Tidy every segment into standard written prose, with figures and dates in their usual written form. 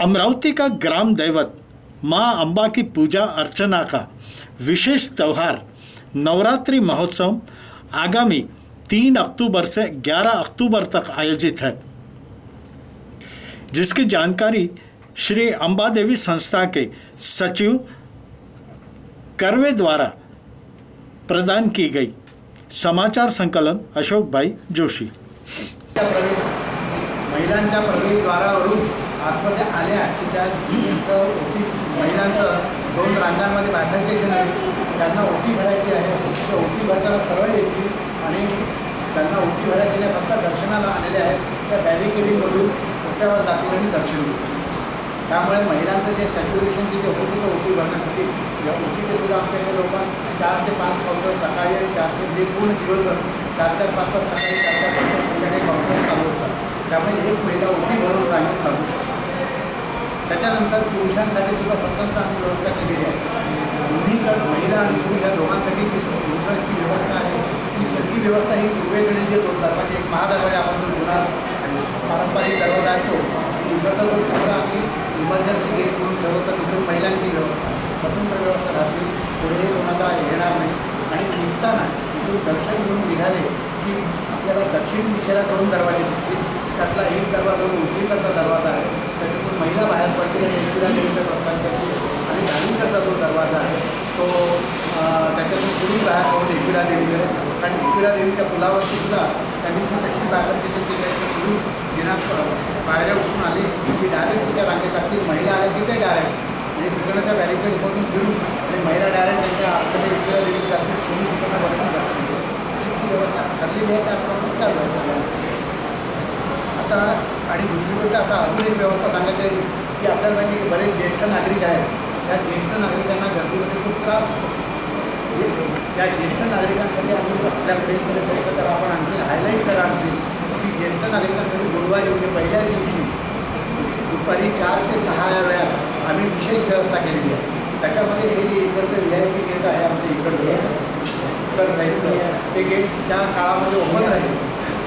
अमरावती का ग्राम दैवत माँ अम्बा की पूजा अर्चना का विशेष त्यौहार नवरात्रि महोत्सव आगामी 3 अक्टूबर से 11 अक्टूबर तक आयोजित है, जिसकी जानकारी श्री अम्बा देवी संस्था के सचिव करवे द्वारा प्रदान की गई। समाचार संकलन अशोक भाई जोशी। महिलांच्या प्रवेशद्वारावरून आतमध्ये आल्या की त्या महिलांचं 2 रांगांमध्ये बायफर्केशन आहे। त्यांना ओटी भरायची आहे, त्या ओटी भरताना सरळ येतील आणि त्यांना ओटी भरायची नाही, फक्त दर्शनाला आलेले आहेत त्या बॅरिकेडिंगमधून ओट्यावर जातील आणि दर्शन घेतील। त्यामुळे महिलांचं जे सॅच्युरेशन तिथे होत होतं ओटी भरण्यासाठी, या ओटीचे सुद्धा आमच्याकडे जवळपास 4 ते 5 काउंटर सकाळी आणि 4 ते पूर्ण दिवसभर 4 ते 5 तास सकाळी 4 ते 5 तास संध्याकाळी काउंटर चालू असतात। त्यामुळे एक महिला ओटी भरून रांगेत लागू शकते। त्याच्यानंतर पुरुषांसाठी सुद्धा स्वतंत्र आम्ही व्यवस्था केलेली आहे। दोन्हीकडे महिला आणि पुरुष या दोघांसाठी जी पुरुषांची व्यवस्था आहे ती सगळी व्यवस्था ही पूर्वेकडील जे 2 दरवाजे, एक महादरवाजा आपण जो जुना पारंपरिक दरवाजा आहे तो, इकडचा जो दुसरा आम्ही इमर्जन्सी गेट म्हणून ठरवतो, तिथून महिलांची व्यवस्था स्वतंत्र व्यवस्था राहतील, पुढे कोणाला येणार नाही। आणि निघताना तिथून दर्शन घेऊन निघाले की आपल्याला दक्षिण दिशेला 2 दरवाजे दिसतील। त्यातला एक दरवाजा उजवीकडचा दरवाजा आहे, त्याच्यातून महिला बाहेर पडते आणि एकविरा देवीचं प्रस्थान करते, आणि डावीकडचा जो दरवाजा आहे तो त्याच्यातून पुरुष बाहेर पडून एकविरा देवीकडे, कारण एकविरा देवीच्या पुलावरती सुद्धा त्यांनी ती तशी बायफर्केशन केली आहे की पुरुष जिना पायऱ्या उठून आले की डायरेक्ट त्या रांगेत लागतील, महिला आल्या की ते डायरेक्ट म्हणजे तिकडं त्या बॅरिकेडमधून फिरून आणि महिला डायरेक्ट त्यांच्या आतमध्ये एकविरा देवी जातील, पुरुष तिकडनं बसून जातात। अशी ती व्यवस्था ठरलेली आहे, त्याप्रमाणे चालू आहे सगळ्यांना। आता आणि दुसरी गोष्ट आता अजून एक व्यवस्था सांगायची आहे की आपल्याला माहिती की बरेच ज्येष्ठ नागरिक आहेत, त्या ज्येष्ठ नागरिकांना गर्दीमध्ये खूप त्रास होतो। त्या ज्येष्ठ नागरिकांसाठी आम्ही आपल्या प्रेसमध्ये थोडंसं तर आपण आणखी हायलाईट करा आणखी की ज्येष्ठ नागरिकांसाठी गुरुवारी म्हणजे पहिल्या दिवशी दुपारी 4 ते 6 या वेळात आम्ही विशेष व्यवस्था केलेली आहे। त्याच्यामध्ये हे जे इकडचं VIP गेट आहे आमच्या इकडचं उत्तर साईडचं, ते गेट त्या काळामध्ये ओपन राहील।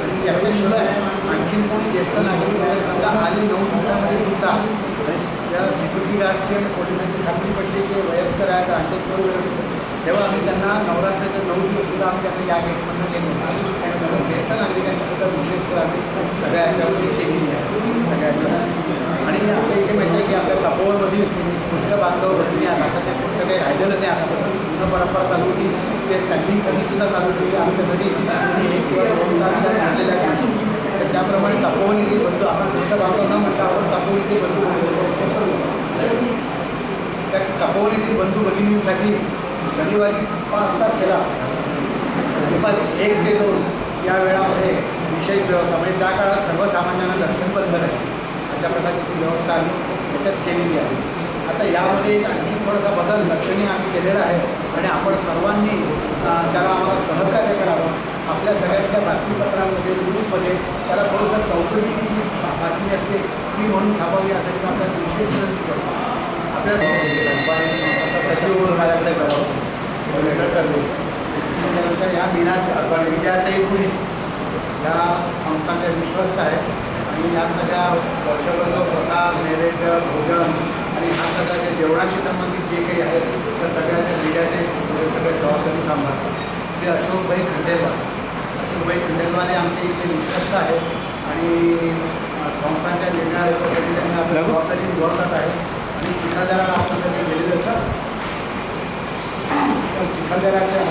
आणि याच्याशिवाय आणखीन कोणी ज्येष्ठ नागरिक वगैरे समजा आले 9 दिवसामध्ये सुद्धा आणि त्या सिक्युरिटी गार्डची आणि पोलिसांची खात्री पडली की वयस्कर आहेत, अंत्यक्रिया वगैरे, तेव्हा आम्ही त्यांना नवरात्रीचे 9 दिवस सुद्धा आम्ही त्यांना या गेटमधून गेलो। त्यामुळे ज्येष्ठ नागरिकांची सुद्धा विशेष आम्ही सगळ्या ह्याच्यामध्ये केलेली आहे सगळ्याच्या। आणि आपल्या इथे माहिती आहे की आपल्या तपोवनमधील पुष्ट बांधव भगिनी आता तसे पुष्ट काही राहिलेलं नाही, आता पण जुनं परंपरा चालू होती ते त्यांनी कधीसुद्धा चालू केली आमच्यासाठी 1 किंवा 2 तास त्या ठरलेल्या दिवशी। तर त्याप्रमाणे तपोवनीतील बंधू आपण पुष्ट बांधव न म्हणता आपण तपोवनीतील बंधू भगिनी, त्या तपोवनीतील बंधू भगिनींसाठी शनिवारी 5 तारखेला दुपारी 1 ते 2 या वेळामध्ये विशेष व्यवस्था, म्हणजे त्या काळात सर्वसामान्यांना दर्शन बंद राहील अशा प्रकारची व्यवस्था आम्ही त्याच्यात केलेली आहे। आता यामध्ये आणखी थोडासा बदल लक्षणीय आम्ही केलेला आहे आणि आपण सर्वांनी त्याला आम्हाला सहकार्य करावं। आपल्या सगळ्यांच्या बातमीपत्रांमध्ये न्यूजमध्ये त्याला थोडंसं चौकशीची जी बातमी असते ती म्हणून छापावी यासाठी आपल्याला विशेष विनंती करतो। आपल्या सचिव म्हणून माझ्याकडे करावं लेटर करतो। त्याच्यानंतर या विजयाताई पुढे या संस्थांचे विश्वस्त आहे आणि या सगळ्या वर्षभर प्रसाद, नैवेद्य, भोजन आणि हा सगळ्या जे जेवणाशी संबंधित जे काही आहे त्या सगळ्याच्या विजयाताई पुढे सगळे जबाबदारी सांभाळतात। श्री अशोकभाई खंडेलवाल हे आमचे इथले विश्वस्त आहेत आणि संस्थांच्या निर्णयासाठी त्यांनी आपल्या जबाबदारी निभावतात आहे। आणि चिखलदऱ्याला आपण त्यांनी गेलेलं असं चिखलदऱ्याच्या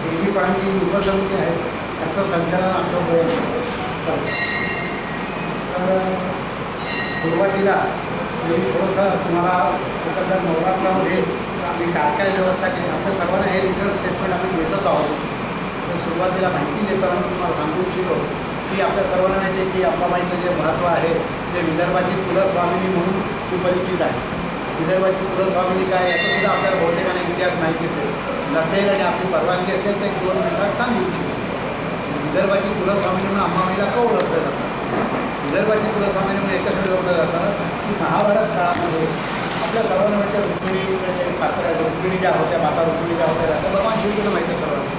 देवी पाण्याची उपसमिती आहे, त्याचं संचालन अशोकभाई करतात। तर सुरुवातीला मी थोडंसं तुम्हाला एकदा नवरात्रामध्ये आम्ही काय व्यवस्था केली, आपल्या सर्वांना हे रिटर्न स्टेटमेंट आम्ही देतच आहोत। तर सुरुवातीला माहिती देताना मी तुम्हाला सांगू इच्छितो की आपल्या सर्वांना माहिती आहे की अंबाबाईचं जे महत्त्व आहे ते विदर्भाची कुलस्वामिनी म्हणून सुपरिचित आहे। विदर्भाची कुलस्वामिनी काय याचा सुद्धा आपल्याला बहुतेकांना इतिहास माहितीच आहे, नसेल आणि आपली परवानगी असेल तर 2 मिनिटात सांगू इच्छितो। विदर्भाची कुलस्वामिनी म्हणून अंबाबाईला का ओळखलं जातं? विदर्भाची कुलस्वामिनी म्हणून याच्याकडे ओळखलं जातं की महाभारत काळामध्ये आपल्या सर्वांना माहिती आहे रुक्मिणीचे पात्र, रुक्मिणी ज्या होत्या, माता रुक्मिणी ज्या होत्या, भगवान श्रीकृष्ण माहिती आहे सर्वांना।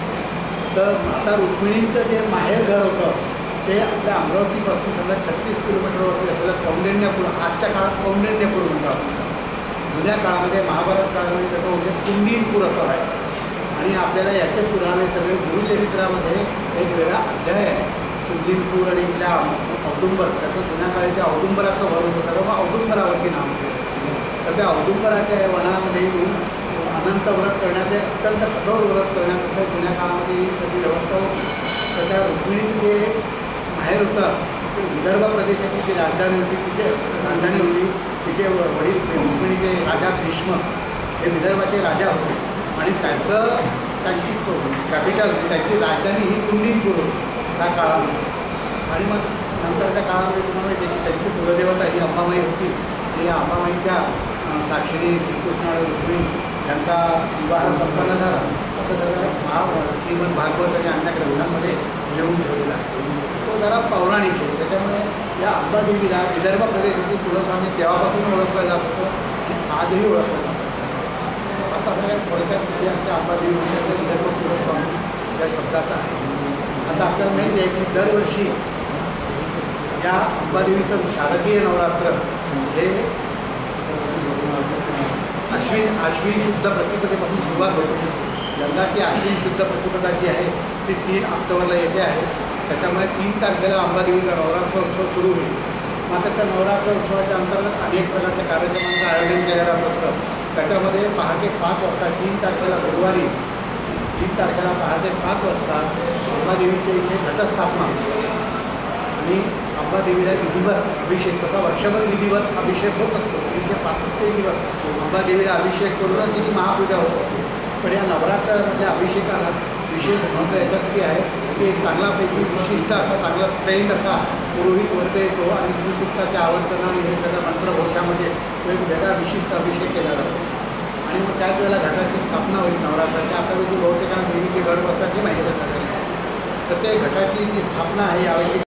तर माता रुक्मिणींचं जे माहेर घर होतं ते आपल्या अमरावतीपासून समजा 36 किलोमीटरवरती असलेलं कौंडिण्यपूर, आजच्या काळात कौंडिण्यपूर म्हणतो आपण. जुन्या काळामध्ये महाभारत काळामध्ये त्याचं उल्लेख कुंडीनपूर असं व्हायचं. आणि आपल्याला याचे पुरावे सगळे गुरुचरित्रामध्ये एक वेगळा अध्याय आहे. कुंडीनपूर आणि इथल्या औदुंबर, त्याचं जुन्या काळाच्या औदुंबराचं वर होतं, सर्व औदुंबरावरती नाव होते. तर त्या औदुंबराच्या वनामध्ये येऊन अनंत व्रत करण्याचे, अत्यंत कठोर व्रत करण्यात असं जुन्या काळामध्ये ही सगळी व्यवस्था होती. तर त्या रुक्मिणीचं जे माहेर होतं ते विदर्भ प्रदेशाची जी राजधानी होती, तिथे राजधानी होती. तिचे वडील रुक्मिणीचे राजा भीष्म हे विदर्भाचे राजा होते आणि त्यांची कॅपिटल, त्यांची राजधानी ही कुंडीनपूर होती त्या काळामध्ये. आणि मग नंतरच्या काळामध्ये तुम्हाला माहिती आहे की त्यांची कुलदेवता ही अंबाबाई होती. आणि या अंबाबाईच्या साक्षीने श्रीकृष्ण आणि रुक्मिणी यांचा विवाह संपन्न झाला, असं सगळं श्रीमद भागवत आणि अन्य ग्रंथांमध्ये लिहून ठेवलेला आहे. तो जरा पौराणिक आहे. त्याच्यामुळे या अंबादेवीला विदर्भ प्रदेशाची कुलस्वामी तेव्हापासून ओळखलं जात होतं आणि आजही ओळखलं जातं. असा सगळ्या थोडक्यात इतिहास त्या अंबादेवी म्हणजे विदर्भ कुलस्वामी या शब्दाचा आहे. आता आपल्याला माहिती आहे की दरवर्षी या अंबादेवीचं शारदीय नवरात्र हे आश्विन शुद्ध प्रतिपदेपासून सुरुवात होते. यंदाची आश्विन शुद्ध प्रतिपदा जी आहे ती 3 ऑक्टोबरला येते आहे. त्याच्यामुळे 3 तारखेला अंबादेवीचा नवरात्रोत्सव सुरू होईल. मात्र त्या नवरात्रोत्सवाच्या अंतर्गत अनेक प्रकारच्या कार्यक्रमांचं आयोजन केलं जात असतं. त्याच्यामध्ये पहाटे 5 वाजता 3 तारखेला गुरुवारी 3 तारखेला पहाटे 5 वाजता अंबादेवीच्या इथे घटस्थापना आणि अंबादेवीला विधिवत अभिषेक, तसा वर्षभर विधिवत अभिषेक होत असतो. 365 दिवस अंबादेवीला अभिषेक करूनच तिची महापूजा होत असते. पण या नवरात्रामधल्या अभिषेकाला विशेष महत्त्व याच्यासाठी आहे की एक चांगलापैकी विशिष्ट असा, चांगला ट्रेंड असा पुरोहित वर्ग येतो आणि श्रीसुक्ताच्या आवर्तनाने हे सगळं मंत्रघोषामध्ये एक वेगळा विशिष्ट अभिषेक केला जातो. आणि मग त्याच वेळेला घटाची स्थापना होईल नवरात्राच्या. आपल्याला बहुतेकांना देवीचे घर बसतात हे माहिती आहे सगळ्यांना. तर ते घटाची जी स्थापना आहे यावेळी